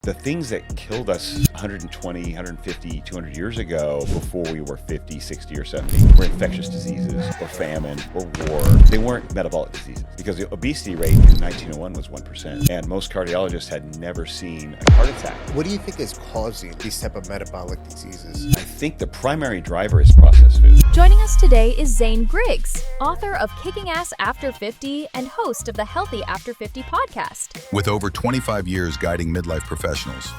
The things that killed us 120, 150, 200 years ago before we were 50, 60, or 70 were infectious diseases or famine or war. They weren't metabolic diseases because the obesity rate in 1901 was 1%. And most cardiologists had never seen a heart attack. What do you think is causing these type of metabolic diseases? I think the primary driver is processed food. Joining us today is Zane Griggs, author of Kicking Ass After 50 and host of the Healthy After 50 podcast. With over 25 years guiding midlife professionals,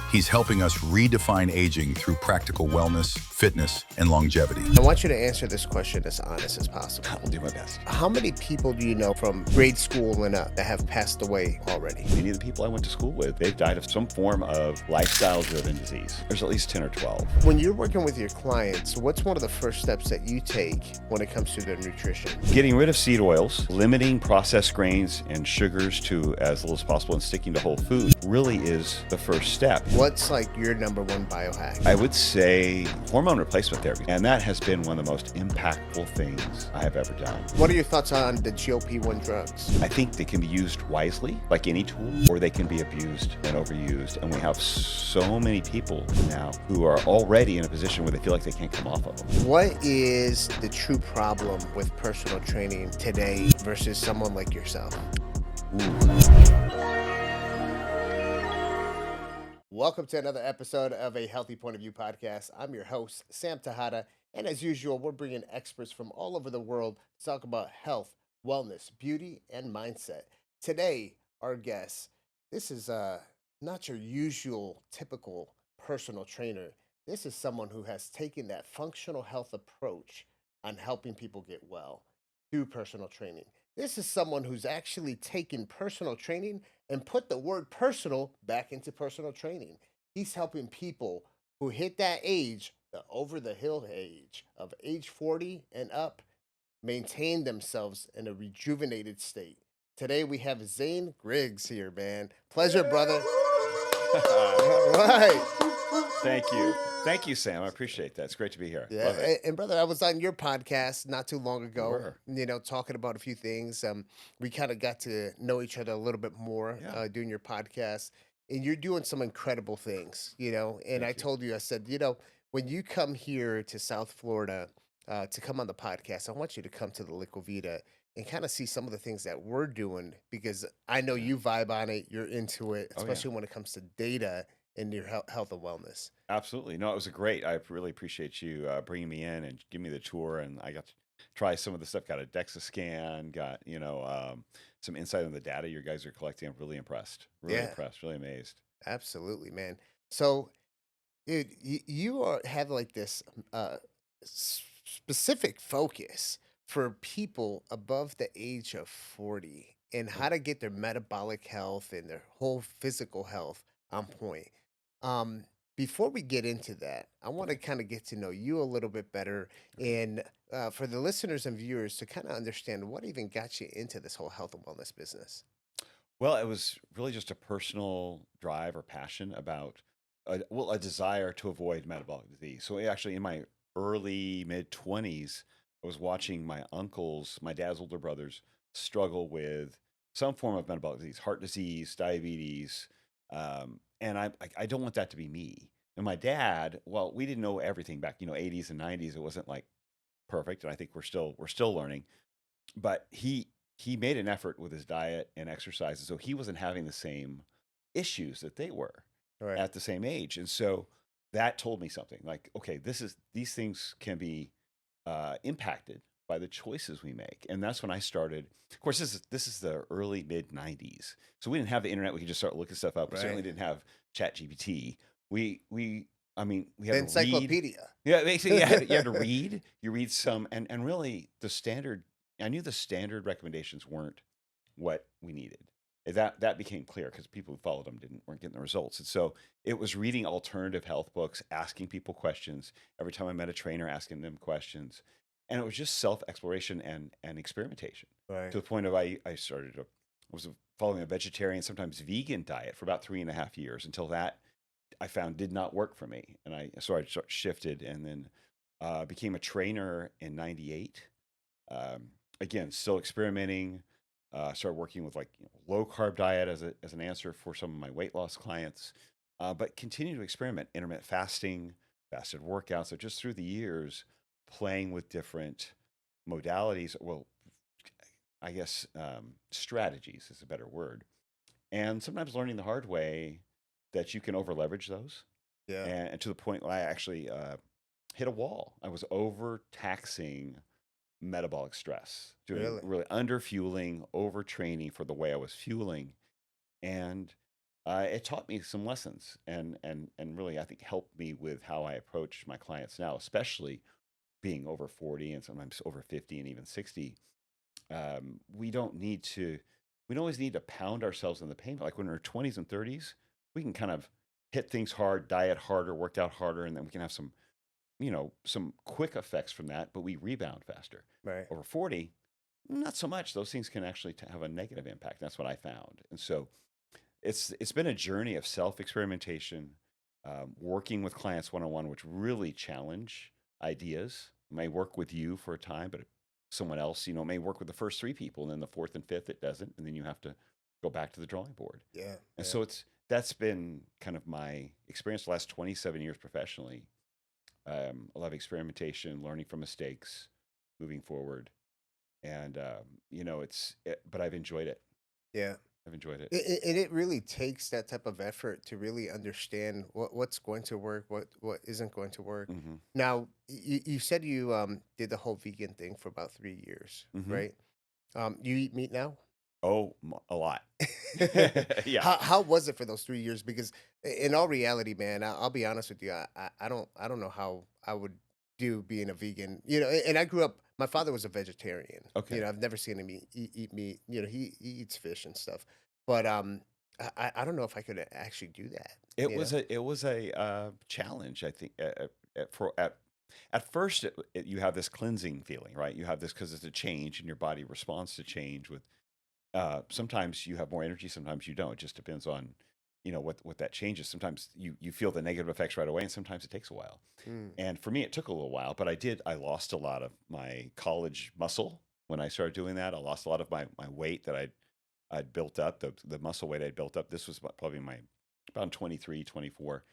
he's helping us redefine aging through practical wellness, fitness, and longevity. I want you to answer this question as honest as possible. I'll do my best. How many people do you know from grade school and up that have passed away already? Many of the people I went to school with, they've died of some form of lifestyle-driven disease. There's at least 10 or 12. When you're working with your clients, what's one of the first steps that you take when it comes to their nutrition? Getting rid of seed oils, limiting processed grains and sugars to as little as possible, and sticking to whole food really is the first step. What's like your number one biohack? I would say hormone replacement therapy, and that has been one of the most impactful things I have ever done. What are your thoughts on the GLP-1 drugs? I think they can be used wisely, like any tool, or they can be abused and overused. And we have so many people now who are already in a position where they feel like they can't come off of them. What is the true problem with personal training today versus someone like yourself? Welcome to another episode of a Healthy Point of View podcast. I'm your host, Sam Tejada, and as usual, we're bringing experts from all over the world to talk about health, wellness, beauty, and mindset. Today, our guest, this is not your usual typical personal trainer. This is someone who has taken that functional health approach on helping people get well through personal training. This is someone who's actually taken personal training and put the word personal back into personal training. He's helping people who hit that age, the over the hill age of age 40 and up, maintain themselves in a rejuvenated state. Today we have Zane Griggs here, man. Pleasure, brother. All right. Thank you, Sam. I appreciate that. It's great to be here. Yeah, and brother, I was on your podcast not too long ago, Sure. Talking about a few things. We kind of got to know each other a little bit more doing your podcast, and you're doing some incredible things, and Thank I you. told you, I said, when you come here to South Florida to come on the podcast, I want you to come to the Liquid Vita and kind of see some of the things that we're doing, because I know you vibe on it, you're into it, Oh, yeah. especially when it comes to data and your health and wellness. Absolutely. No, it was great. I really appreciate you bringing me in and giving me the tour. And I got to try some of the stuff. Got a DEXA scan. Got some insight on the data you guys are collecting. I'm really impressed. Really impressed. Really amazed. Absolutely, man. So, dude, you have like this specific focus for people above the age of 40 and how to get their metabolic health and their whole physical health on point. Before we get into that, I want to kind of get to know you a little bit better, and for the listeners and viewers to kind of understand what even got you into this whole health and wellness business. Well, it was really just a personal drive or passion about, a desire to avoid metabolic disease. So actually, in my early mid 20s, I was watching my uncles, my dad's older brothers, struggle with some form of metabolic disease, heart disease, diabetes, and I don't want that to be me. And my dad, well, we didn't know everything back, 80s and 90s. It wasn't like perfect, and I think we're still learning. But he made an effort with his diet and exercise, and so he wasn't having the same issues that they were Right. at the same age. And so that told me something like, okay, these things can be impacted by the choices we make. And that's when I started. Of course, this is the early mid 90s, so we didn't have the internet. We could just start looking stuff up. We certainly didn't have Chat GPT. We had The to read. encyclopedia. Yeah, basically, you had to read. You read some, and really the standard. I knew the standard recommendations weren't what we needed. That became clear because people who followed them weren't getting the results. And so it was reading alternative health books, asking people questions. Every time I met a trainer, asking them questions, and it was just self-exploration and experimentation. Right. To the point of I was following a vegetarian, sometimes vegan diet for about 3.5 years until that I found did not work for me. And I shifted and then became a trainer in 98. Again, still experimenting, started working with low carb diet as an answer for some of my weight loss clients. but continue to experiment. Intermittent fasting, fasted workouts. So just through the years, playing with different modalities. Well, I guess strategies is a better word. And sometimes learning the hard way that you can over leverage those. Yeah. And to the point where I actually hit a wall. I was overtaxing metabolic stress, doing Really? really under fueling, overtraining for the way I was fueling, and it taught me some lessons, and really I think helped me with how I approach my clients now, especially being over 40 and sometimes over 50 and even 60. We don't need to. We don't always need to pound ourselves in the pain. Like when we're 20s and 30s, we can kind of hit things hard, diet harder, work out harder, and then we can have some some quick effects from that, but we rebound faster. Right. Over 40, not so much. Those things can actually have a negative impact. That's what I found. And so it's been a journey of self-experimentation, working with clients one-on-one, which really challenge ideas. May work with you for a time, but someone else, may work with the first three people, and then the fourth and fifth, it doesn't. And then you have to go back to the drawing board. Yeah. And Yeah. so that's been kind of my experience the last 27 years professionally. A lot of experimentation, learning from mistakes, moving forward, and but I've enjoyed it. Yeah. I've enjoyed it. And it really takes that type of effort to really understand what's going to work, what isn't going to work. Hmm. Now, you said you did the whole vegan thing for about 3 years, Hmm. right? You eat meat now? Oh, a lot. Yeah. How was it for those 3 years? Because in all reality, man, I'll be honest with you, I don't know how I would do being a vegan. And I grew up. My father was a vegetarian. Okay. I've never seen him eat meat. He eats fish and stuff. But I don't know if I could actually do that. It was a challenge, I think. At first, you have this cleansing feeling, right? You have this because it's a change, and your body responds to change with. Sometimes you have more energy, sometimes you don't. It just depends on, what that changes. Sometimes you feel the negative effects right away, and sometimes it takes a while. Mm, And for me, it took a little while, but I lost a lot of my college muscle when I started doing that. I lost a lot of my weight that I'd built up, the muscle weight I'd built up. This was probably about 23, 24.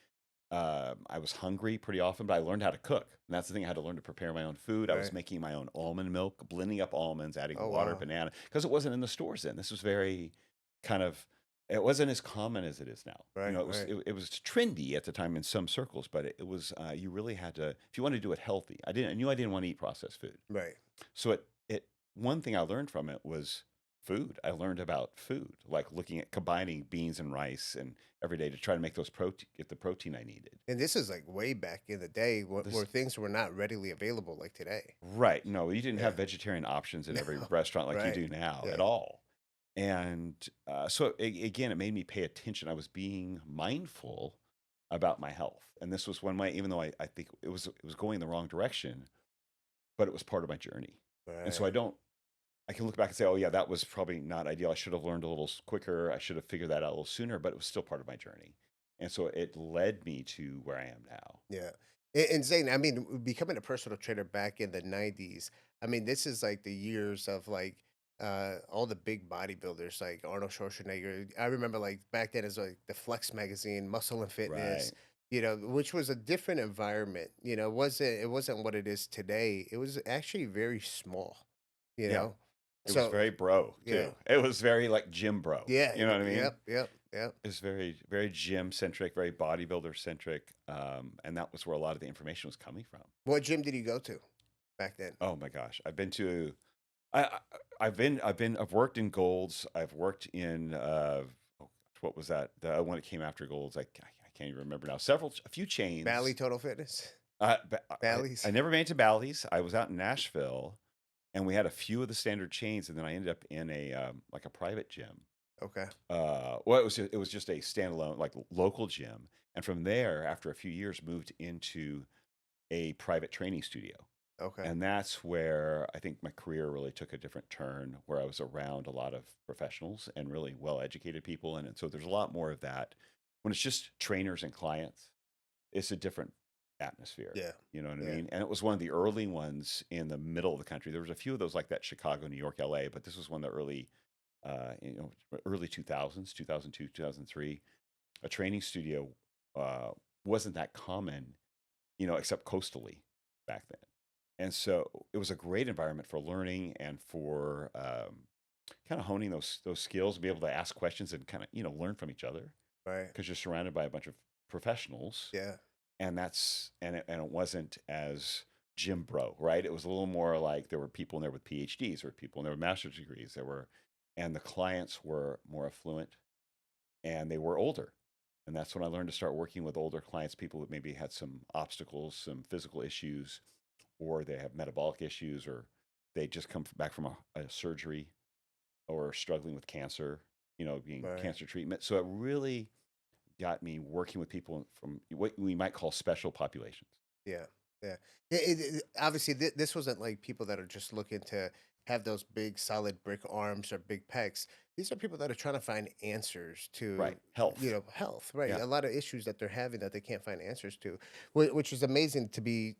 I was hungry pretty often, but I learned how to cook. And that's the thing. I had to learn to prepare my own food. I was right. making my own almond milk, blending up almonds, adding Oh, water, wow. banana, because it wasn't in the stores then. This was very kind of, it wasn't as common as it is now. Right. It was Right. it was trendy at the time in some circles, but it was you really had to, if you wanted to do it healthy. I knew I didn't want to eat processed food. Right. So it one thing I learned from it was food. I learned about food, like looking at combining beans and rice and every day to try to make get the protein I needed. And this is like way back in the day where This things were not readily available like today. Right. No, you didn't have Yeah. vegetarian options at every No. restaurant like you Right. do now Yeah. at all. And so again, it made me pay attention. I was being mindful about my health, and this was even though I think it was going the wrong direction, but it was part of my journey. And so Right. I can look back and say, oh yeah, that was probably not ideal. I should have learned a little quicker. I should have figured that out a little sooner, but it was still part of my journey. And so it led me to where I am now. Yeah. And Zane, I mean, becoming a personal trainer back in the 90s, I mean, this is like the years of like all the big bodybuilders like Arnold Schwarzenegger. I remember like back then it's like the Flex magazine, Muscle and Fitness, Right. which was a different environment. It wasn't what it is today. It was actually very small, you Yeah. know. It was So very bro yeah. too. It was very like gym bro. Yeah, You know what I mean? yep. It was very, very gym centric, very bodybuilder centric. And that was where a lot of the information was coming from. What gym did you go to back then? Oh my gosh. I've worked in Golds. I've worked in, what was that? The one that came after Golds. I can't even remember now. A few chains. Bally Total Fitness? Bally's. I never made it to Bally's. I was out in Nashville, and we had a few of the standard chains, and then I ended up in like a private gym. Okay. Well, it was just a standalone, like local gym, and from there, after a few years, moved into a private training studio, Okay. and that's where I think my career really took a different turn, where I was around a lot of professionals and really well-educated people, and so there's a lot more of that. When it's just trainers and clients, it's a different atmosphere. Yeah. You know what I Yeah. mean? And it was one of the early ones in the middle of the country. There was a few of those like that, Chicago, New York, LA, but this was one of the early 2000s, 2002, 2003, a training studio uh, wasn't that common, except coastally back then. And so it was a great environment for learning and for kind of honing those skills, be able to ask questions and kind of learn from each other Right. because you're surrounded by a bunch of professionals, Yeah. and it wasn't as gym bro, right? It was a little more like there were people in there with PhDs, there were people in there with master's degrees, and the clients were more affluent and they were older. And that's when I learned to start working with older clients, people that maybe had some obstacles, some physical issues, or they have metabolic issues, or they just come back from a surgery or struggling with cancer, being Right. cancer treatment. So it really got me working with people from what we might call special populations. Yeah, yeah. Obviously, this wasn't like people that are just looking to have those big, solid brick arms or big pecs. These are people that are trying to find answers to, Right. Health. health. Right, Yeah. a lot of issues that they're having that they can't find answers to, which is amazing to be,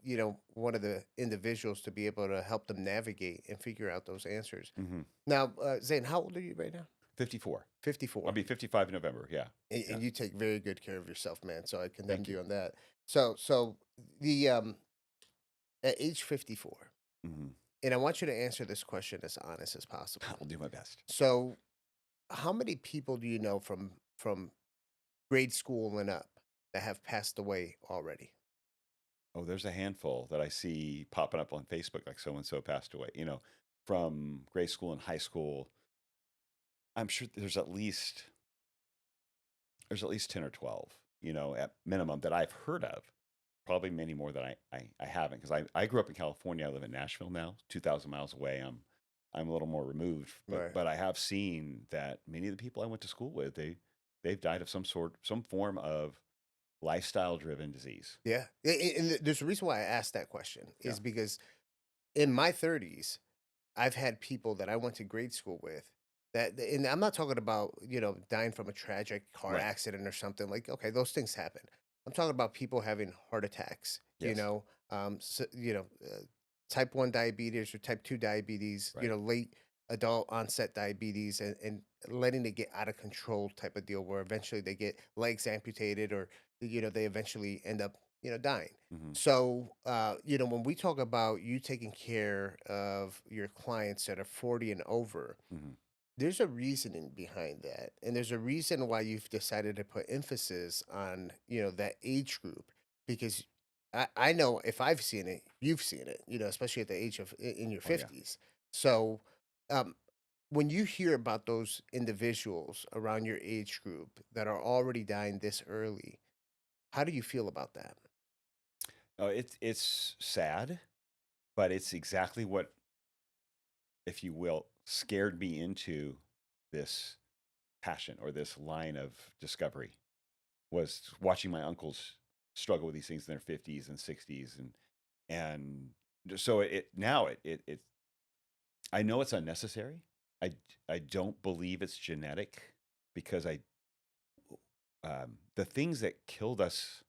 one of the individuals to be able to help them navigate and figure out those answers. hmm Now, Zane, how old are you right now? 54. I'll 54. be 55 in November. Yeah. And, Yeah. and you take very good care of yourself, man. So I Thank commend you. you on that. So the at age 54, hmm and I want you to answer this question as honest as possible. I'll do my best. So, how many people do you know from grade school and up that have passed away already? Oh, there's a handful that I see popping up on Facebook, like so and so passed away, from grade school and high school. I'm sure there's at least 10 or 12, at minimum that I've heard of. Probably many more that I haven't, because I grew up in California. I live in Nashville now, 2,000 miles away. I'm a little more removed, Right. but I have seen that many of the people I went to school with, they've died of some form of lifestyle driven disease. Yeah. And there's a reason why I asked that question Yeah. is because in my 30s, I've had people that I went to grade school with and I'm not talking about, dying from a tragic car Right. accident or something like, okay, those things happen. I'm talking about people having heart attacks, Yes. so, type 1 diabetes or type 2 diabetes, Right. late adult onset diabetes and letting it get out of control type of deal where eventually they get legs amputated or, they eventually end up, dying. hmm So, when we talk about you taking care of your clients that are 40 and over, hmm there's a reasoning behind that. And there's a reason why you've decided to put emphasis on, that age group because I know if I've seen it, you've seen it, especially at the age of in your Oh yeah. 50s. So, um, when you hear about those individuals around your age group that are already dying this early, how do you feel about that? Oh, it's sad, but it's exactly what, if you will, scared me into this passion or this line of discovery, was watching my uncles struggle with these things in their 50s and 60s, and so it I know it's unnecessary. I don't believe it's genetic, because the things that killed us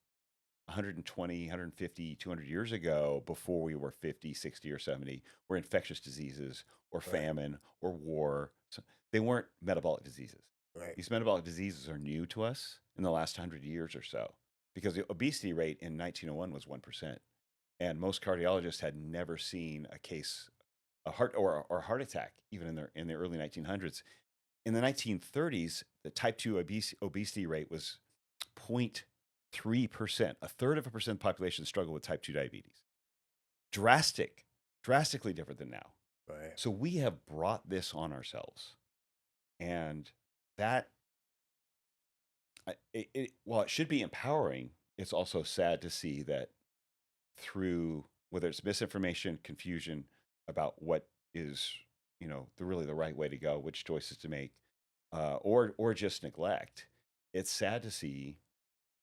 120, 150, 200 years ago, before we were 50, 60, or 70, were infectious diseases or Right, famine or war. So they weren't metabolic diseases. right, These metabolic diseases are new to us in the last 100 years or so, because the obesity rate in 1901 was 1%. And most cardiologists had never seen a heart or a heart attack, even in the early 1900s. In the 1930s, the type 2 obesity rate was 0.3%. A third of a percent of the population struggled with type 2 diabetes. Drastically different than now. right. So we have brought this on ourselves. And that, while it should be empowering, it's also sad to see that through, whether it's misinformation, confusion about what is, really the right way to go, which choices to make, or just neglect, it's sad to see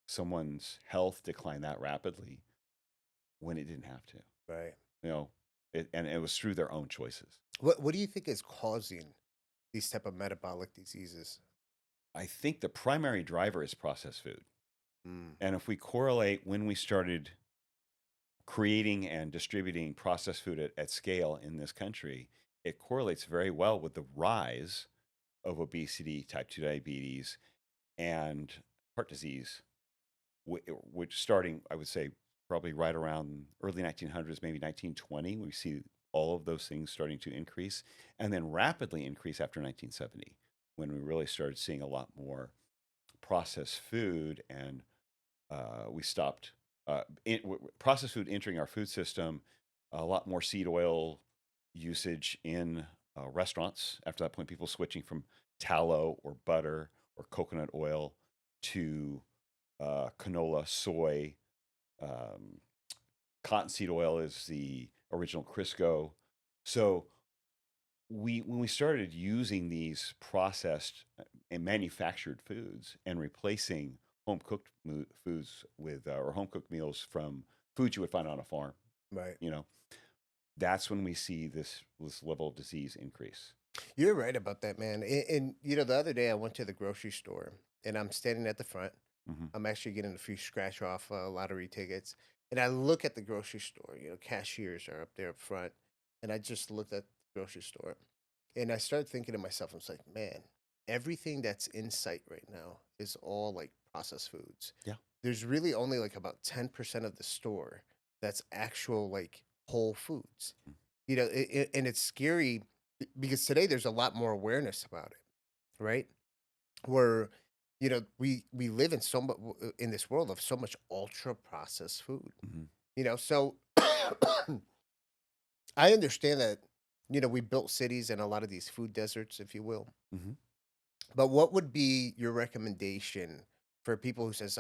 someone's health decline that rapidly when it didn't have to. Right. You know, and it was through their own choices. What do you think is causing these type of metabolic diseases? I think the primary driver is processed food. Mm, And if we correlate when we started creating and distributing processed food at scale in this country, it correlates very well with the rise of obesity, type 2 diabetes, and heart disease which starting, I would say, probably right around early 1900s, maybe 1920, we see all of those things starting to increase, and then rapidly increase after 1970, when we really started seeing a lot more processed food, and we stopped processed food entering our food system, a lot more seed oil usage in restaurants. After that point, people switching from tallow or butter or coconut oil to canola, soy. Um, Cottonseed oil is the original Crisco. So when we started using these processed and manufactured foods and replacing home cooked foods with or home cooked meals from foods you would find on a farm, Right. you know, that's when we see this level of disease increase. You're right about that, man. And the other day I went to the grocery store and I'm standing at the front. Hmm. I'm actually getting a few scratch off lottery tickets. And I look at the grocery store, cashiers are up there up front. And I just looked at the grocery store and I started thinking to myself, I was like, man, everything that's in sight right now is all like processed foods. Yeah. There's really only like about 10% of the store that's actual like whole foods. Mm. And it's scary because today there's a lot more awareness about it, right? Where we live in in this world of so much ultra processed food. Hmm. So I understand that we built cities and a lot of these food deserts, if you will. Hmm. But what would be your recommendation for people who says,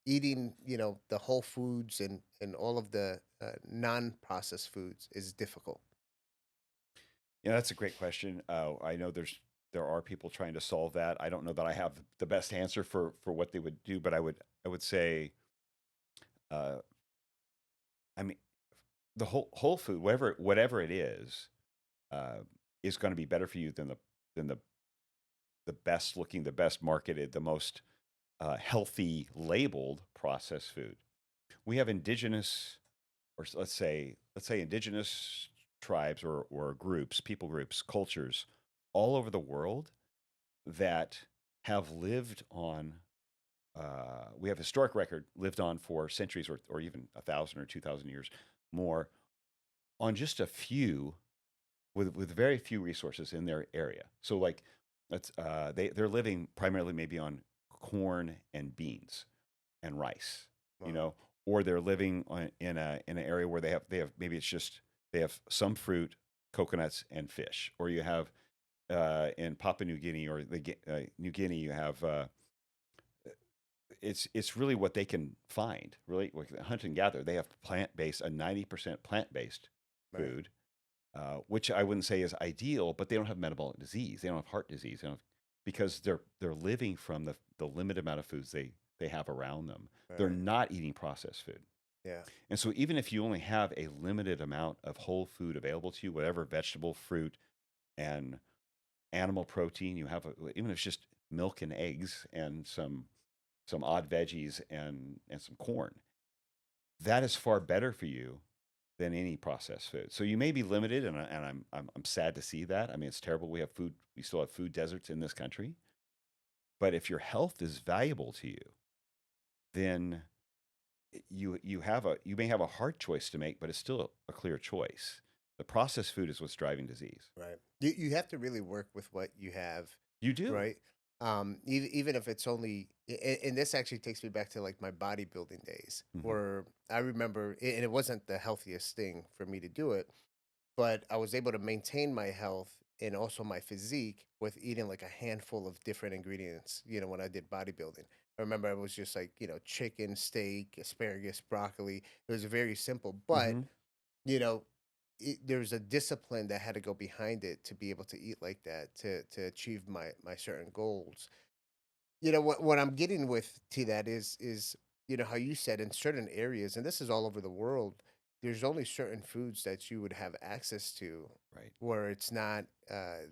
eating, the whole foods and all of the non-processed foods is difficult? Yeah, that's a great question. I know there are people trying to solve that. I don't know that I have the best answer for what they would do, but I would say, uh, I mean, the whole food, whatever it uh, is going to be better for you than the best looking, the best marketed, the most healthy labeled processed food. We have indigenous, or let's say indigenous tribes or groups, people groups, cultures all over the world that have lived on. We have historic record lived on for centuries or even 1,000 or 2,000 years more on just a few with very few resources in their area. So like they're living primarily maybe on corn and beans and rice, you Wow. know, or they're living in an area where they have maybe it's just they have some fruit, coconuts, and fish, or you have in Papua New Guinea or New Guinea you have it's really what they can find. Really, like hunt and gather. They have a 90% plant-based Right. food, which I wouldn't say is ideal, but they don't have metabolic disease. They don't have heart disease. They don't have, because they're living from the limited amount of foods they have around them. They're Right. not eating processed food. Yeah. And so even if you only have a limited amount of whole food available to you, whatever vegetable, fruit, and animal protein you have, even if it's just milk and eggs and some odd veggies and some corn, that is far better for you than any processed food. So you may be limited, and I'm sad to see that. I mean, it's terrible. We still have food deserts in this country. But if your health is valuable to you, then you may have a hard choice to make, but it's still a clear choice. The processed food is what's driving disease. Right. You have to really work with what you have, You do. right? Even if it's only, and this actually takes me back to like my bodybuilding days, Hmm. where I remember, and it wasn't the healthiest thing for me to do it, but I was able to maintain my health and also my physique with eating like a handful of different ingredients. When I did bodybuilding, I remember I was just like, chicken, steak, asparagus, broccoli. It was very simple, but Hmm. you know, there's a discipline that had to go behind it to be able to eat like that to achieve my certain goals. What I'm getting with to that is how you said in certain areas, and this is all over the world, there's only certain foods that you would have access to Right. where it's not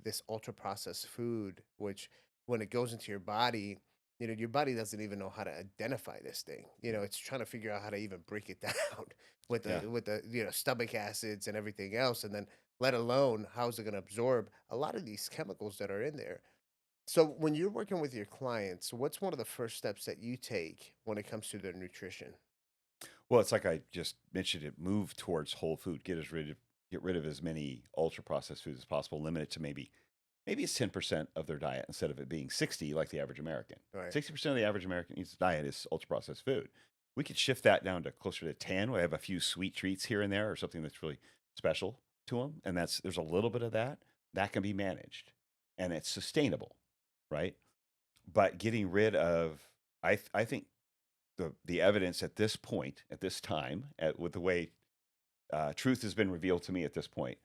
this ultra processed food, which when it goes into your body, your body doesn't even know how to identify this thing. It's trying to figure out how to even break it down with Yeah. the stomach acids and everything else, and then let alone how is it going to absorb a lot of these chemicals that are in there. So when you're working with your clients, what's one of the first steps that you take when it comes to their nutrition? Well, it's like I just mentioned it, move towards whole food, get rid of as many ultra processed foods as possible, limit it to maybe it's 10% of their diet instead of it being 60 like the average American. Right. 60% of the average American eats diet is ultra processed food. We could shift that down to closer to 10. We have a few sweet treats here and there or something that's really special to them. And there's a little bit of that can be managed and it's sustainable, right? But getting rid of, I think the evidence at this point, at this time, with the way truth has been revealed to me at this point,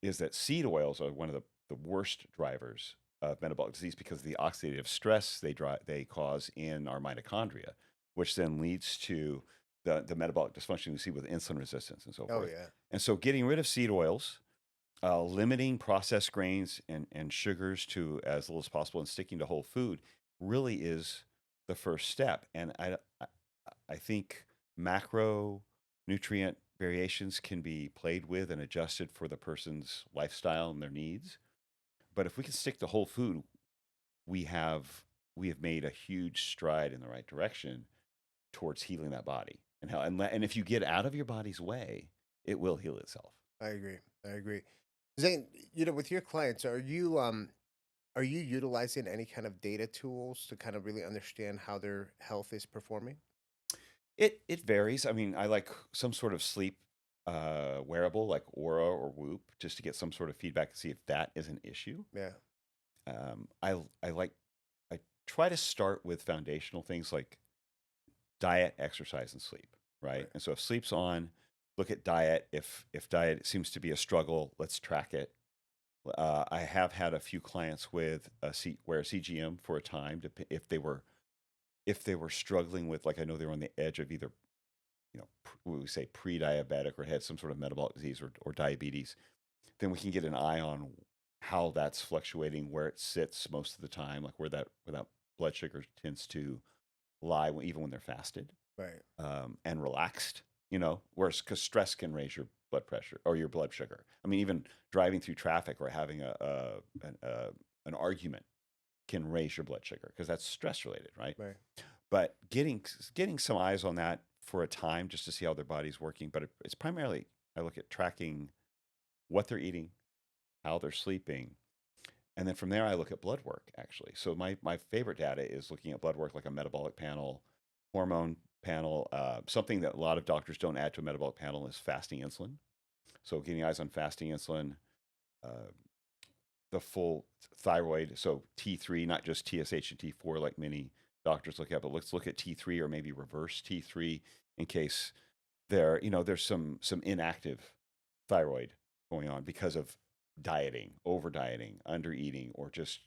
is that seed oils are one of the worst drivers of metabolic disease because of the oxidative stress they cause in our mitochondria, which then leads to the metabolic dysfunction we see with insulin resistance and so Oh forth. yeah. And so getting rid of seed oils, limiting processed grains and sugars to as little as possible and sticking to whole food really is the first step. And I think macronutrient variations can be played with and adjusted for the person's lifestyle and their needs. But if we can stick to whole food, we have we have made a huge stride in the right direction towards healing that body. And if you get out of your body's way, it will heal itself. I agree. I agree. Zane, with your clients, are you utilizing any kind of data tools to kind of really understand how their health is performing? It varies. I mean, I like some sort of sleep wearable like Aura or Whoop just to get some sort of feedback to see if that is an issue. Yeah. I like I try to start with foundational things like diet, exercise, and sleep, right? Right. And so if sleep's on, look at diet. If diet seems to be a struggle, let's track it. I have had a few clients with wear a CGM for a time if they were struggling with, like, I know they were on the edge of either, what we say pre-diabetic or had some sort of metabolic disease or diabetes, then we can get an eye on how that's fluctuating, where it sits most of the time, like where that blood sugar tends to lie even when they're fasted Right. and relaxed, whereas because stress can raise your blood pressure or your blood sugar. I mean, even driving through traffic or having an argument can raise your blood sugar because that's stress related, right? Right. But getting some eyes on that for a time just to see how their body's working. But it's primarily I look at tracking what they're eating, how they're sleeping, and then from there I look at blood work actually. So my favorite data is looking at blood work like a metabolic panel, hormone panel. Something that a lot of doctors don't add to a metabolic panel is fasting insulin. So getting eyes on fasting insulin, uh, the full thyroid, so T3, not just TSH and T4 like many doctors look at, but let's look at T3 or maybe reverse T3 in case there's some inactive thyroid going on because of dieting, over dieting, under eating, or just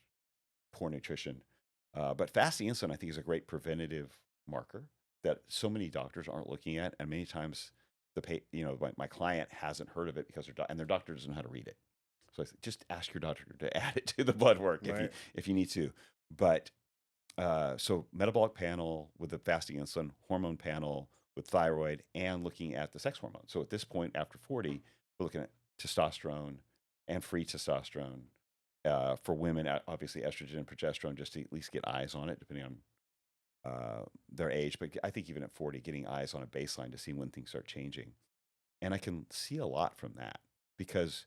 poor nutrition. But fasting insulin, I think, is a great preventative marker that so many doctors aren't looking at, and many times my client hasn't heard of it because their doctor doesn't know how to read it. So I said, just ask your doctor to add it to the blood work Right. if you need to. But so metabolic panel with the fasting insulin, hormone panel with thyroid, and looking at the sex hormone. So at this point, after 40, we're looking at testosterone and free testosterone. For women, obviously estrogen and progesterone, just to at least get eyes on it, depending on their age. But I think even at 40, getting eyes on a baseline to see when things start changing. And I can see a lot from that because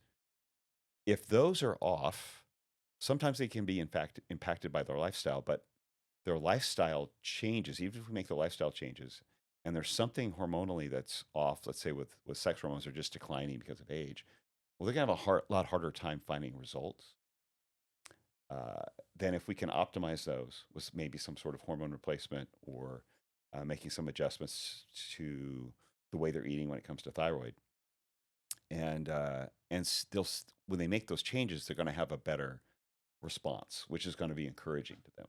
if those are off, sometimes they can be in fact impacted by their lifestyle, but their lifestyle changes, even if we make the lifestyle changes, and there's something hormonally that's off, let's say with sex hormones are just declining because of age, well, they're gonna have a lot harder time finding results than if we can optimize those with maybe some sort of hormone replacement or making some adjustments to the way they're eating when it comes to thyroid. And still, when they make those changes, they're going to have a better response, which is going to be encouraging to them.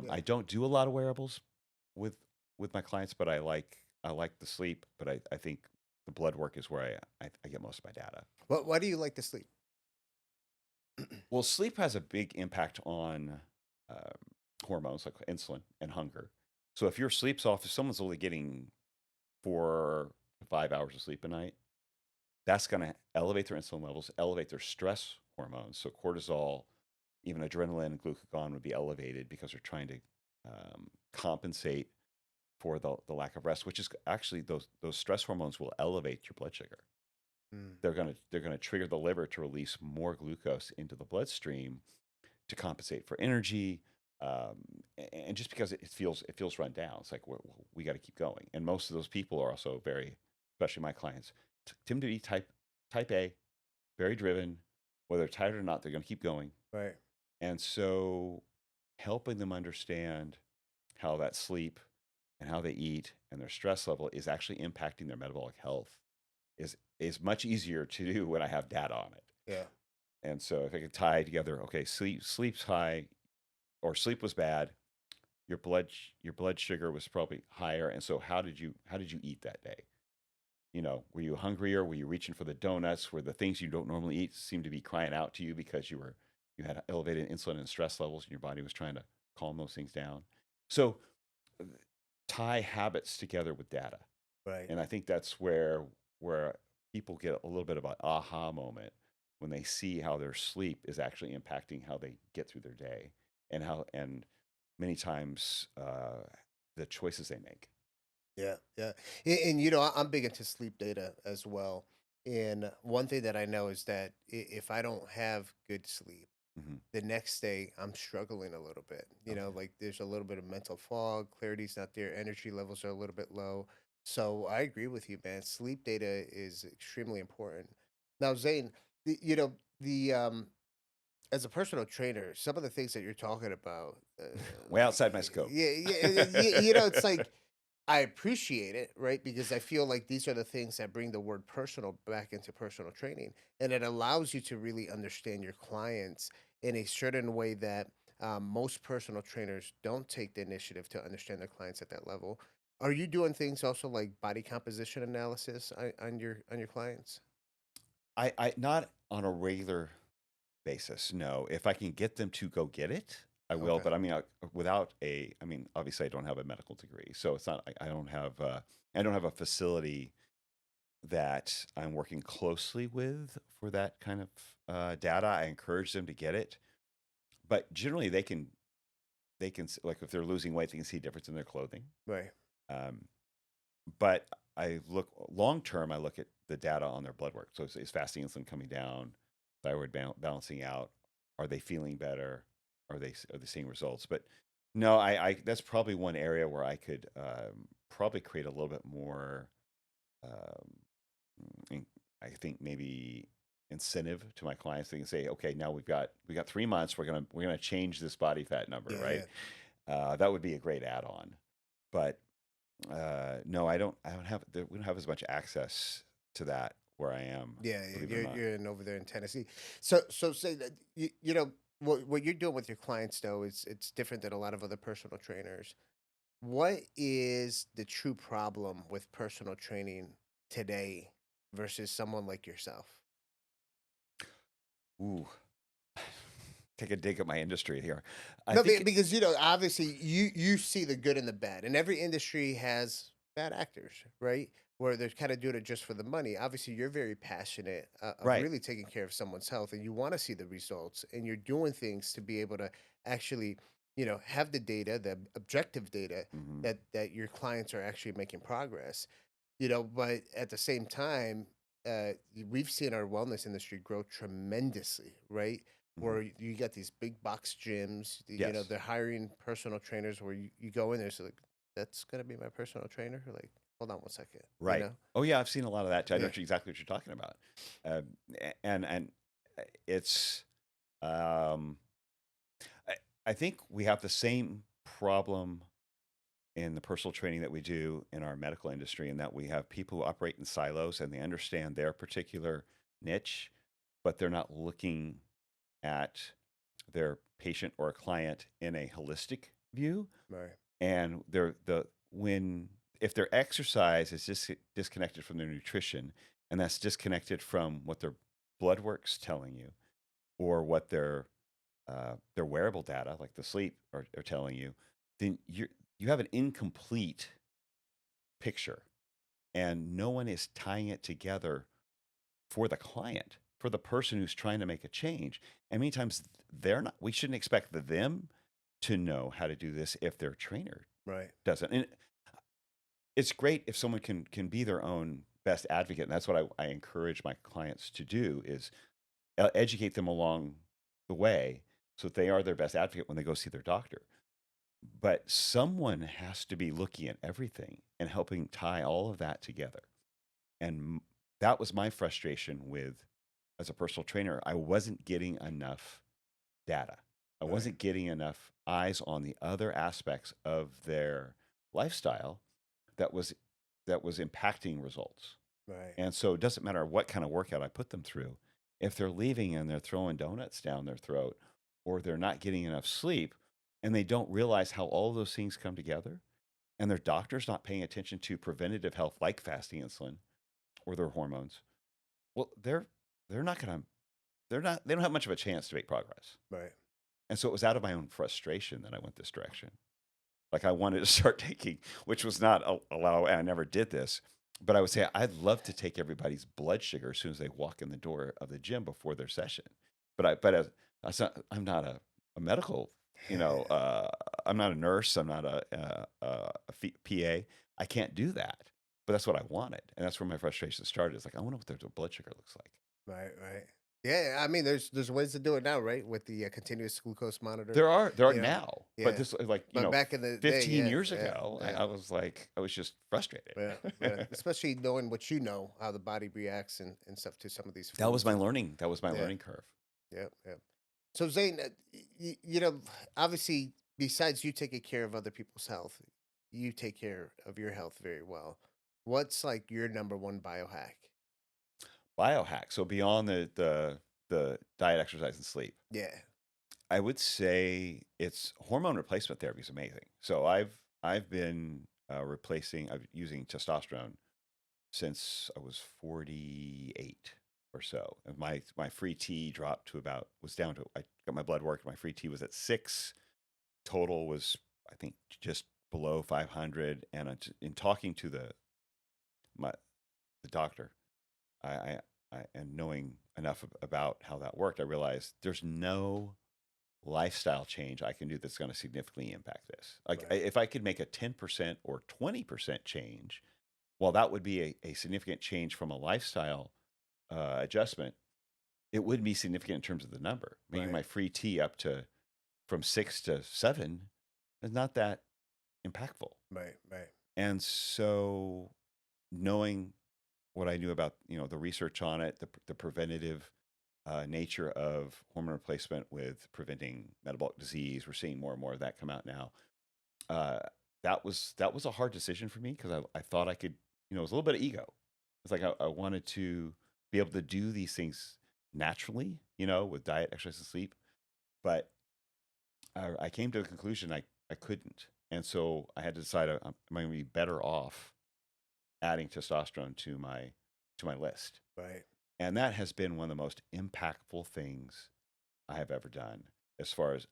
Yeah. I don't do a lot of wearables with my clients, but I like the sleep. But I think the blood work is where I get most of my data. Why do you like to sleep? Well, sleep has a big impact on hormones like insulin and hunger. So if your sleep's off, if someone's only getting 4 to 5 hours of sleep a night, that's going to elevate their insulin levels, elevate their stress hormones, so cortisol, even adrenaline and glucagon would be elevated because they're trying to compensate for the lack of rest, which is actually those stress hormones will elevate your blood sugar. Mm. They're gonna trigger the liver to release more glucose into the bloodstream to compensate for energy, um, and just because it feels run down. It's like we got to keep going. And most of those people are also very, especially my clients, tend to be type A, very driven. Whether they're tired or not, they're going to keep going. Right. And so, helping them understand how that sleep and how they eat and their stress level is actually impacting their metabolic health is much easier to do when I have data on it. Yeah. And so if I could tie together, okay, sleep's high or sleep was bad, your blood sugar was probably higher, and so how did you eat that day? Were you hungrier? Were you reaching for the donuts? Were the things you don't normally eat seem to be crying out to you because you had elevated insulin and stress levels, and your body was trying to calm those things down? So tie habits together with data. Right. And I think that's where people get a little bit of an aha moment when they see how their sleep is actually impacting how they get through their day, and many times the choices they make. Yeah, yeah. And, I'm big into sleep data as well. And one thing that I know is that if I don't have good sleep, Hmm. the next day I'm struggling a little bit. Okay. Like there's a little bit of mental fog, clarity's not there, energy levels are a little bit low. So I agree with you, man. Sleep data is extremely important. Now, Zane, the as a personal trainer, some of the things that you're talking about, Way outside my scope. yeah, yeah, it's like I appreciate it, right? Because I feel like these are the things that bring the word personal back into personal training. And it allows you to really understand your clients in a certain way that most personal trainers don't take the initiative to understand their clients at that level. Are you doing things also like body composition analysis on your clients? I not on a regular basis. No, if I can get them to go get it, I will. Okay. But I mean, I mean, obviously, I don't have a medical degree, so it's not. I don't have a facility that I'm working closely with for that kind of data. I encourage them to get it, but generally, like if they're losing weight, they can see a difference in their clothing. Right. Um, but I look long term. I look at the data on their blood work. So is fasting insulin coming down, thyroid balancing out? Are they feeling better? Are they seeing results? But no, I that's probably one area where I could probably create a little bit more. Um, I think maybe incentive to my clients. They can say, okay, now we got 3 months. We're gonna change this body fat number, Yeah, right? yeah. That would be a great add-on. But no, we don't have as much access to that where I am, Yeah, yeah, believe it or you're not. you're in over there in Tennessee. So say that what you're doing with your clients though is it's different than a lot of other personal trainers. What is the true problem with personal training today versus someone like yourself? Ooh, take a dig at my industry here. I No, think, because obviously you see the good and the bad, and every industry has bad actors, right? Where they're kind of doing it just for the money. Obviously, you're very passionate of right. really taking care of someone's health, and you want to see the results, and you're doing things to be able to actually, have the data, the objective data Hmm. that your clients are actually making progress. But at the same time, we've seen our wellness industry grow tremendously, right? Hmm. Where you got these big box gyms, Yes. they're hiring personal trainers where you go in there, so like, that's gonna be my personal trainer. Like, hold on one second, you Right. know? Oh yeah, I've seen a lot of that too. I know Yeah. exactly what you're talking about. And it's um, I, I think we have the same problem in the personal training that we do in our medical industry, in that we have people who operate in silos and they understand their particular niche, but they're not looking at their patient or client in a holistic view. Right. And when if their exercise is disconnected from their nutrition, and that's disconnected from what their blood work's telling you, or what their wearable data like the sleep are telling you, then you have an incomplete picture, and no one is tying it together for the client. for the person who's trying to make a change. And many times they're not, we shouldn't expect them to know how to do this if their trainer Right. doesn't. And it's great if someone can be their own best advocate. And that's what I encourage my clients to do is educate them along the way so that they are their best advocate when they go see their doctor. But someone has to be looking at everything and helping tie all of that together. And that was my frustration with, as a personal trainer, I wasn't getting enough data. I Right. wasn't getting enough eyes on the other aspects of their lifestyle that was impacting results. Right. And so it doesn't matter what kind of workout I put them through. If they're leaving and they're throwing donuts down their throat, or they're not getting enough sleep, and they don't realize how all of those things come together, and their doctor's not paying attention to preventative health like fasting insulin or their hormones, well, they don't have much of a chance to make progress. Right. And so it was out of my own frustration that I went this direction. Like I wanted to start taking, which was not allow, and I never did this, but I would say I'd love to take everybody's blood sugar as soon as they walk in the door of the gym before their session. I'm not a medical, I'm not a nurse. I'm not a PA. I can't do that. But that's what I wanted. And that's where my frustration started. It's like, I wonder what their blood sugar looks like. Right. Right. Yeah. I mean, there's ways to do it now, right? With the continuous glucose monitor. There are Yeah. now, Yeah. but this But back in the day, 15 yeah, years yeah, ago, yeah. I was just frustrated. Yeah. Especially knowing what you know, how the body reacts and stuff to some of these That was foods. my learning. That was my Yeah. learning curve. Yeah. Yeah. So Zane, obviously, besides you taking care of other people's health, you take care of your health very well. What's like your number one biohack? Biohack. So beyond the diet, exercise, and sleep, Yeah. I would say it's hormone replacement therapy is amazing. So I've been using testosterone since I was 48 or so. And my free T dropped to I got my blood work. My free T was at 6. Total was, I think, just below 500. And in talking to the doctor, and knowing enough about how that worked, I realized there's no lifestyle change I can do that's going to significantly impact this. Like Right. if I could make a 10% or 20% change, while that would be a significant change from a lifestyle adjustment, it would be significant in terms of the number. Meaning Right. my free T up to from 6 to 7 is not that impactful. Right. Right. And so knowing what I knew about, the research on it, the preventative nature of hormone replacement with preventing metabolic disease, we're seeing more and more of that come out now. That was a hard decision for me because I thought I could, it was a little bit of ego. It's like I wanted to be able to do these things naturally, with diet, exercise, and sleep. But I came to the conclusion I couldn't. And so I had to decide, am I going to be better off adding testosterone to my list? Right. And that has been one of the most impactful things I have ever done as far as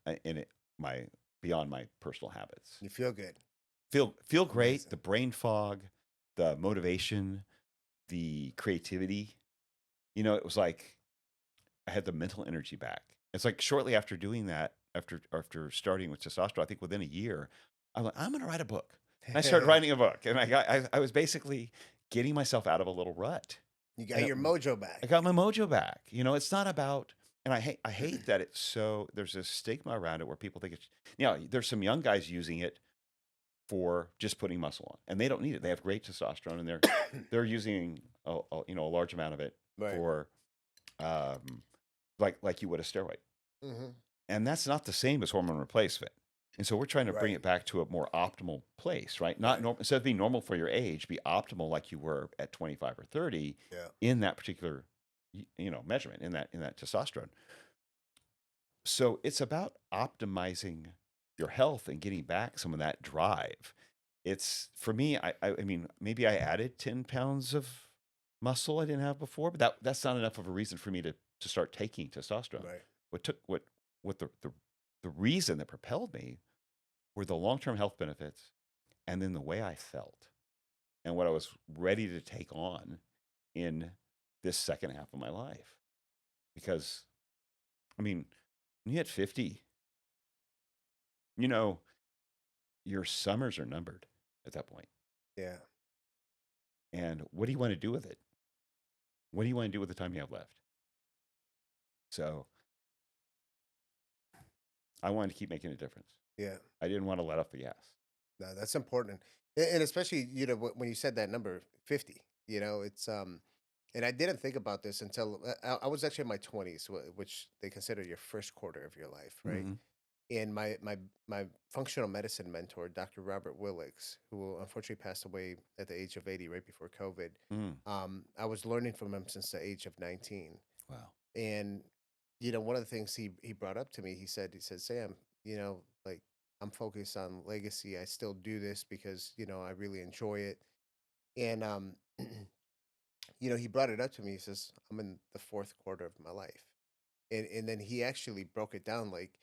beyond my personal habits. You feel good. Feel great, Amazing. the brain fog, the motivation, the creativity. It was like I had the mental energy back. It's like shortly after doing that, after starting with testosterone, I think within a year, I'm like, I'm going to write a book. And I started writing a book, and I was basically getting myself out of a little rut. You got your mojo back. I got my mojo back. It's not about, and I hate that there's a stigma around it where people think there's some young guys using it for just putting muscle on, and they don't need it. They have great testosterone, and they're using a large amount of it Right. for, like you would a steroid. Mm-hmm. And that's not the same as hormone replacement. And so we're trying to bring Right. it back to a more optimal place, right? Not Right. instead of being normal for your age, be optimal like you were at 25 or 30 Yeah. in that particular, measurement, in that testosterone. So it's about optimizing your health and getting back some of that drive. It's for me, I mean, maybe I added 10 pounds of muscle I didn't have before, but that's not enough of a reason for me to start taking testosterone. Right. What the reason that propelled me were the long-term health benefits, and then the way I felt and what I was ready to take on in this second half of my life. because I mean, when you hit 50, you know, your summers are numbered at that point. Yeah. And what do you want to do with it? What do you want to do with the time you have left? So I wanted to keep making a difference. Yeah. I didn't want to let off the gas. No, that's important. And especially, when you said that number 50, it's and I didn't think about this until I was actually in my 20s, which they consider your first quarter of your life, right? Mhm. And my functional medicine mentor, Dr. Robert Willix, who unfortunately passed away at the age of 80 right before COVID. Mm. I was learning from him since the age of 19. Wow. And one of the things he brought up to me, he said, Sam, like, I'm focused on legacy. I still do this because, I really enjoy it. And he brought it up to me. He says, I'm in the fourth quarter of my life. And then he actually broke it down. Like,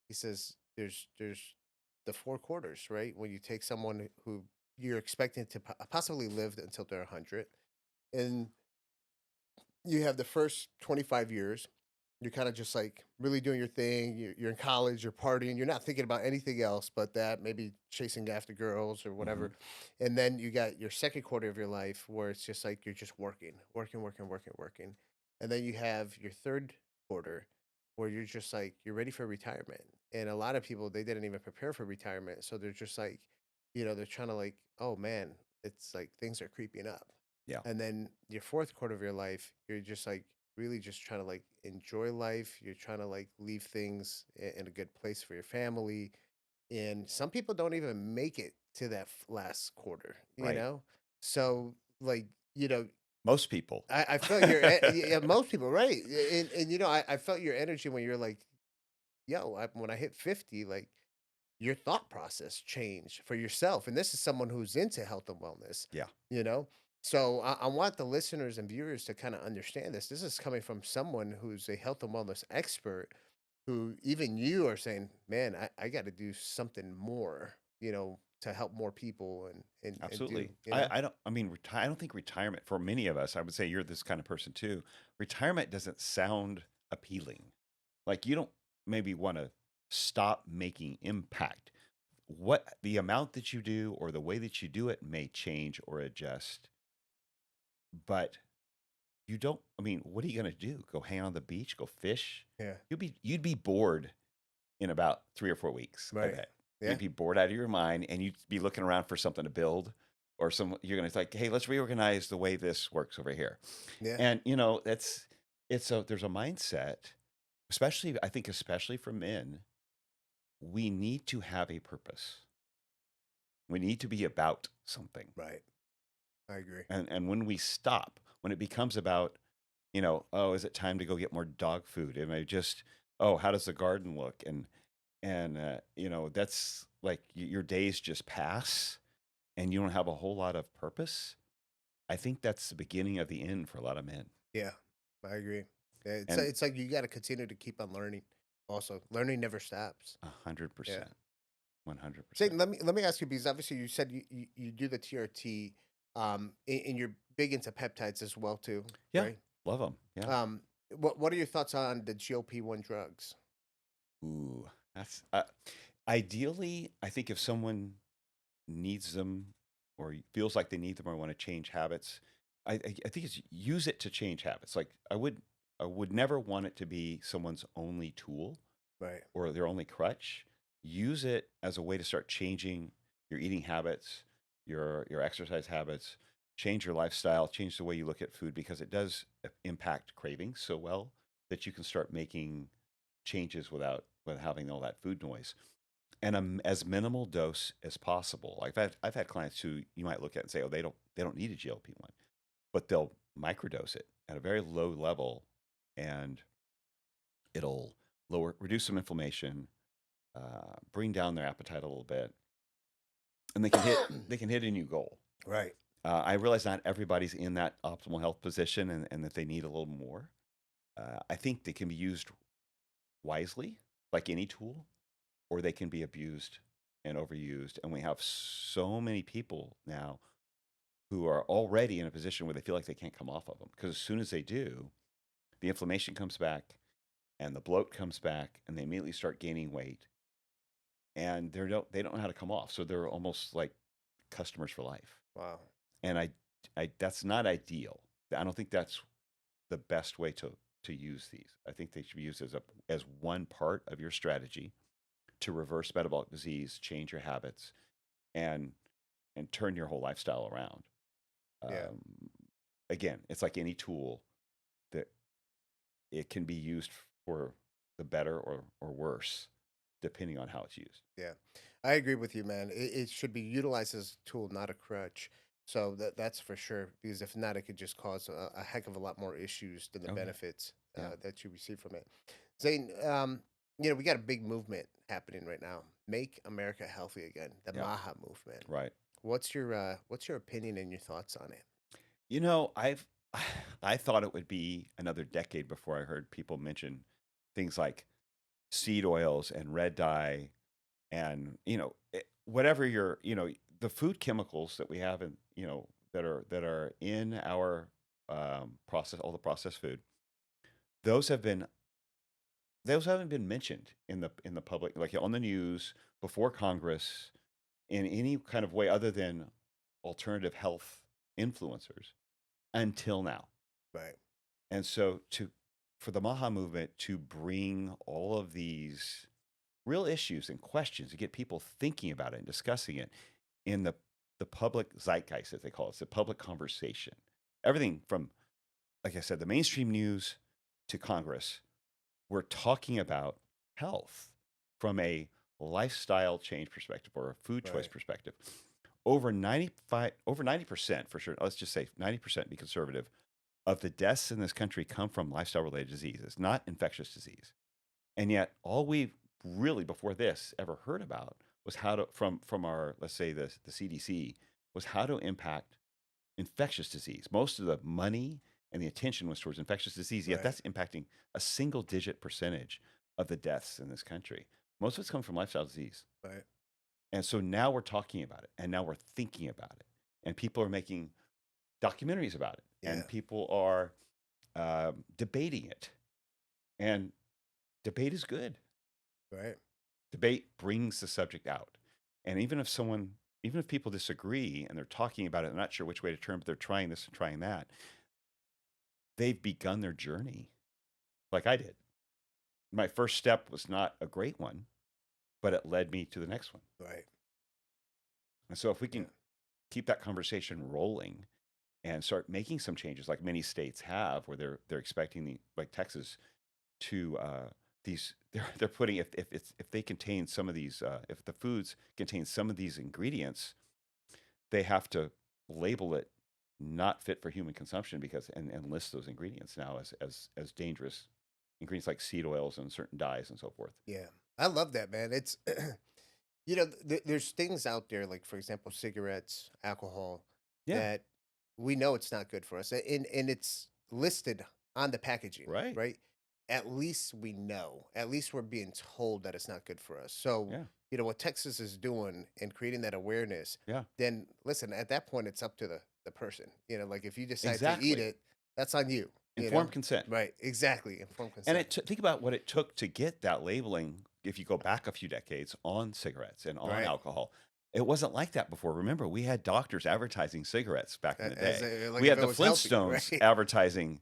he says, there's the four quarters, right? When you take someone who you're expecting to possibly live until they're 100, and you have the first 25 years, you're kind of just like really doing your thing. You're in college, you're partying, you're not thinking about anything else but that, maybe chasing after girls or whatever. Mhm. And then you got your second quarter of your life where it's just like you're just working, working, working, working, working. And then you have your third quarter where you're just like, you're ready for retirement. And a lot of people, they didn't even prepare for retirement. So they're just like, they're trying to like, oh man, it's like things are creeping up. Yeah. And then your fourth quarter of your life, you're just like really just trying to like enjoy life. You're trying to like leave things in a good place for your family. And some people don't even make it to that last quarter, Right. So like, Most people. I felt yeah, most people, right? And I felt your energy when you're like, yo, when I hit 50, like your thought process changed for yourself. And this is someone who's into health and wellness, Yeah. you know? So I want the listeners and viewers to kind of understand this. This is coming from someone who's a health and wellness expert who even you are saying, man, I got to do something more, to help more people and do, Absolutely. I don't think retirement for many of us, I would say you're this kind of person too. Retirement doesn't sound appealing. Like you don't maybe want to stop making impact. What the amount that you do or the way that you do it may change or adjust, but you don't, what are you going to do? Go hang on the beach, go fish? yeah, You'd be bored in about 3 or 4 weeks, I right. bet. Yeah. You'd be bored out of your mind and you'd be looking around for something to build or you're going to like, hey, let's reorganize the way this works over here. Yeah. And there's a mindset, especially for men, we need to have a purpose. We need to be about something. Right. I agree. And when we stop, when it becomes about, oh, is it time to go get more dog food? Am I just, oh, how does the garden look? And that's like your days just pass and you don't have a whole lot of purpose. I think that's the beginning of the end for a lot of men. Yeah, I agree. Yeah, And it's like you got to continue to keep on learning. Also, learning never stops. 100%, Yeah. 100%. Zane, let me ask you, because obviously you said you do the TRT, and you're big into peptides as well too, Yeah, right? love them. Yeah. What are your thoughts on the GLP-1 drugs? Ooh, that's ideally, I think if someone needs them or feels like they need them or want to change habits, I think it's use it to change habits. Like I would never want it to be someone's only tool Right. or their only crutch. Use it as a way to start changing your eating habits, your exercise habits, change your lifestyle, change the way you look at food because it does impact cravings so well that you can start making changes without having all that food noise. And as minimal dose as possible. Like I've had clients who you might look at and say, oh, they don't need a GLP-1, but they'll microdose it at a very low level, and it'll reduce some inflammation, bring down their appetite a little bit, and they can hit a new goal. Right. I realize not everybody's in that optimal health position, and that they need a little more. I think they can be used wisely, like any tool, or they can be abused and overused. And we have so many people now who are already in a position where they feel like they can't come off of them because as soon as they do, the inflammation comes back and the bloat comes back and they immediately start gaining weight and they don't know how to come off. So they're almost like customers for life. Wow. And I that's not ideal. I don't think that's the best way to use these. I think they should be used as one part of your strategy to reverse metabolic disease, change your habits, and turn your whole lifestyle around. Yeah. Again, it's like any tool that it can be used for the better or worse, depending on how it's used. Yeah, I agree with you, man. It should be utilized as a tool, not a crutch. So that's for sure. Because if not, it could just cause a heck of a lot more issues than the Oh, yeah. benefits Yeah. that you receive from it. Zane, we got a big movement happening right now. Make America Healthy Again, the Yeah. MAHA movement. Right. What's your opinion and your thoughts on it? You know, I thought it would be another decade before I heard people mention things like seed oils and red dye and whatever the food chemicals that we have in that are in our process, all the processed food, those haven't been mentioned in the public, like on the news, before Congress, in any kind of way other than alternative health influencers until now. Right. And so for the Maha movement to bring all of these real issues and questions to get people thinking about it and discussing it in the public zeitgeist, as they call it, it's the public conversation. Everything from, like I said, the mainstream news to Congress, we're talking about health from a lifestyle change perspective or a food choice Right. perspective. Over 90% for sure, let's just say 90%, be conservative, of the deaths in this country come from lifestyle related diseases, not infectious disease. And yet all we really before this ever heard about was how to from our, let's say, the CDC, was how to impact infectious disease. Most of the money and the attention was towards infectious disease, yet Right. that's impacting a single digit percentage of the deaths in this country. Most of it's coming from lifestyle disease. Right. And so now we're talking about it and now we're thinking about it. And people are making documentaries about it. Yeah. And people are debating it. And debate is good. Right. Debate brings the subject out. And even if people disagree and they're talking about it, they're not sure which way to turn, but they're trying this and trying that, they've begun their journey like I did. My first step was not a great one, but it led me to the next one. Right. And so if we can Yeah. keep that conversation rolling and start making some changes like many states have, where they're expecting like Texas to they're putting, if they contain some of these if the foods contain some of these ingredients, they have to label it not fit for human consumption because and list those ingredients now as dangerous ingredients like seed oils and certain dyes and so forth. Yeah. I love that, man. It's there's things out there like, for example, cigarettes, alcohol, Yeah. that we know it's not good for us, and it's listed on the packaging, Right. right? At least we know. At least we're being told that it's not good for us. So, Yeah. what Texas is doing and creating that awareness, Yeah. then listen, at that point, it's up to the person. Like if you decide to eat Exactly. it, that's on you. Informed consent. Right? Exactly. Informed And consent. think about what it took to get that labeling. If you go back a few decades on cigarettes and on Right. alcohol, it wasn't like that before. Remember, we had doctors advertising cigarettes back in the As day. like We if had it the was healthy, Flintstones right? advertising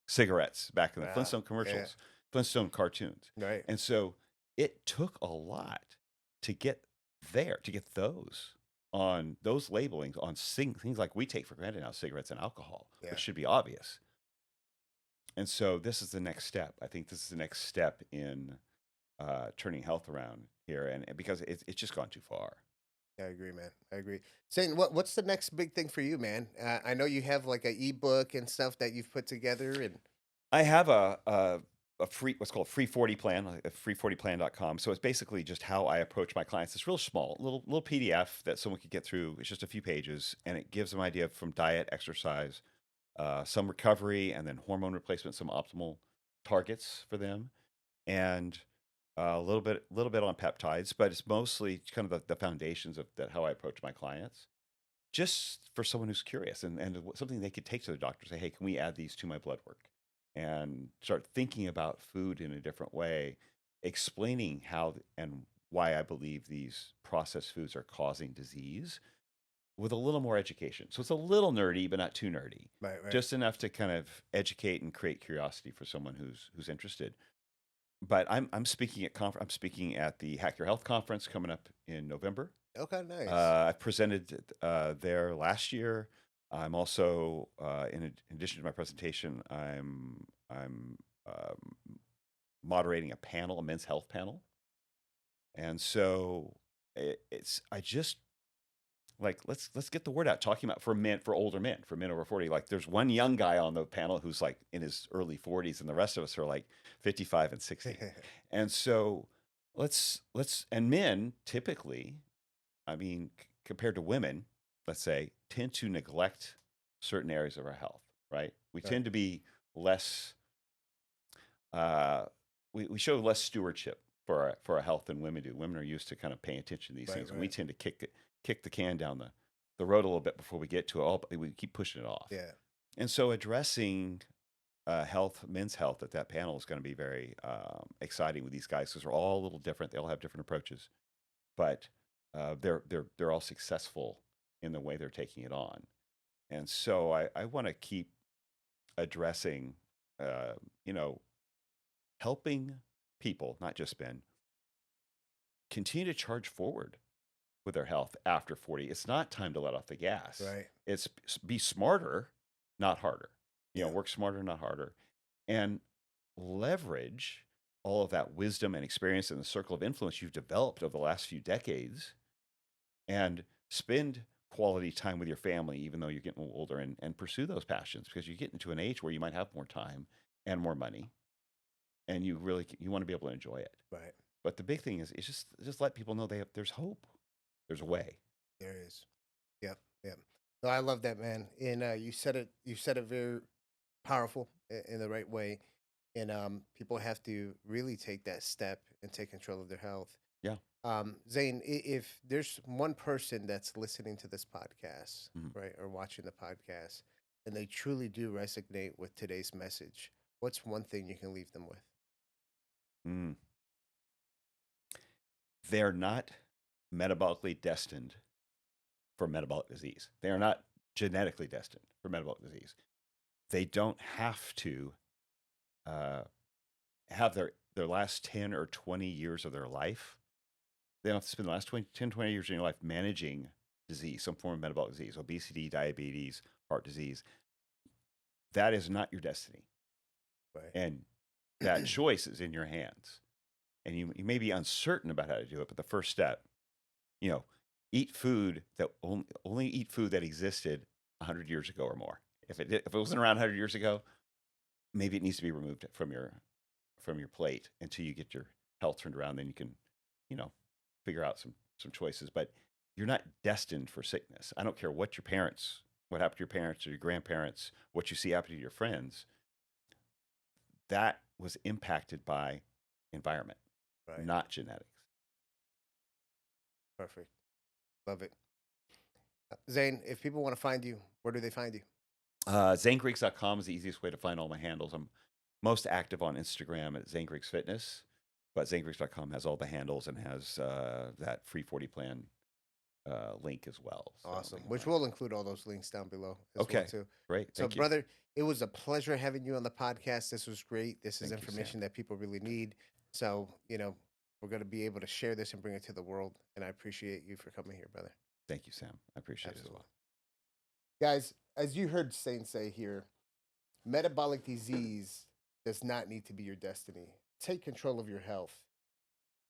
cigarettes back in the Wow. Flintstone Yeah. commercials, Flintstone cartoons. Right. And so it took a lot to get there, to get those on those labelings on things like we take for granted now, cigarettes and alcohol, Yeah. which should be obvious. And so this is the next step. I think this is the next step in turning health around here, and because it's just gone too far. I agree, man. I agree. Saying what's the next big thing for you, man? I know you have like an ebook and stuff that you've put together, and I have a free, what's called free 40 plan, free40plan.com. So it's basically just how I approach my clients. It's real small, little PDF that someone could get through. It's just a few pages, and it gives them an idea from diet, exercise, some recovery, and then hormone replacement, some optimal targets for them, and a little bit on peptides. But it's mostly kind of the foundations of that, how I approach my clients, just for someone who's curious and something they could take to the doctor. Say, hey, can we add these to my blood work? and start thinking about food in a different way, explaining how and why I believe these processed foods are causing disease with a little more education. So it's a little nerdy, but not too nerdy. Right, right. Just enough to kind of educate and create curiosity for someone who's interested. But I'm speaking at I'm speaking at the Hack Your Health conference coming up in November. Okay, nice. I presented there last year. I'm also, in addition to my presentation, I'm moderating a panel, a men's health panel, and so I just like let's get the word out, talking about for older men, for men over 40. Like there's one young guy on the panel who's like in his early 40s, and the rest of us are like 55 and 60, and so and men typically, I mean, compared to women, let's say, tend to neglect certain areas of our health, right? We Right. tend to be less, we show less stewardship for our health than women do. Women are used to kind of paying attention to these Right, things, and we right. tend to kick the can down the road a little bit before we get to it. All, we keep pushing it off. Yeah. And so addressing men's health at that panel is going to be very exciting with these guys, because they're all a little different. They all have different approaches, but they're all successful in the way they're taking it on. And so I want to keep addressing, you know, helping people, not just men, continue to charge forward with their health after 40. It's not time to let off the gas. Right. It's be smarter, not harder. You know, Yeah. work smarter, not harder, and leverage all of that wisdom and experience in the circle of influence you've developed over the last few decades, and spend quality time with your family, even though you're getting a little older, and pursue those passions, because you get into an age where you might have more time and more money, and you want to be able to enjoy it. Right. But the big thing is just let people know there's hope. There's a way. There is. Yep. Yep. No, I love that, man. And you said it very powerful in the right way. And people have to really take that step and take control of their health. Yeah. Zane, if there's one person that's listening to this podcast, Mhm. right, or watching the podcast, and they truly do resonate with today's message, what's one thing you can leave them with? Mm. They're not metabolically destined for metabolic disease. They are not genetically destined for metabolic disease. They don't have to have their last 10 or 20 years of their life. They don't have to spend the last 10, 20 years of your life managing disease, some form of metabolic disease, obesity, diabetes, heart disease. That is not your destiny. Right. And that choice is in your hands. And you may be uncertain about how to do it, but the first step, you know, eat food that only eat food that existed 100 years ago or more. If it wasn't around 100 years ago, maybe it needs to be removed from your plate until you get your health turned around. Then you can, you know, figure out some choices. But you're not destined for sickness. I don't care what happened to your parents or your grandparents, what you see happen to your friends. That was impacted by environment, Right. not genetics. Perfect. Love it. Zane, if people want to find you, where do they find you? ZaneGriggs.com is the easiest way to find all my handles. I'm most active on Instagram at Zane Griggs Fitness, but ZaneGriggs.com has all the handles and has that free 40 plan link as well. So Awesome. they can Which find we'll include all those links down below as Okay. well too. Great. So, Thank you. brother, it was a pleasure having you on the podcast. This was great. This is Thank you, Sam. information that people really need. So, we're going to be able to share this and bring it to the world. And I appreciate you for coming here, brother. Thank you, Sam. I appreciate it as Absolutely. well. Guys, as you heard Zane say here, metabolic disease does not need to be your destiny. Take control of your health.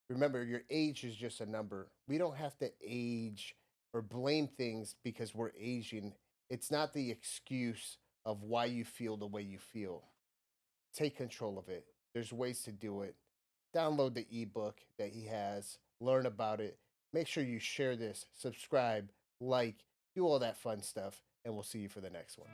Remember, your age is just a number. We don't have to age or blame things because we're aging. It's not the excuse of why you feel the way you feel. Take control of it. There's ways to do it. Download the ebook that he has, learn about it. Make sure you share this, subscribe, like, do all that fun stuff, and we'll see you for the next one.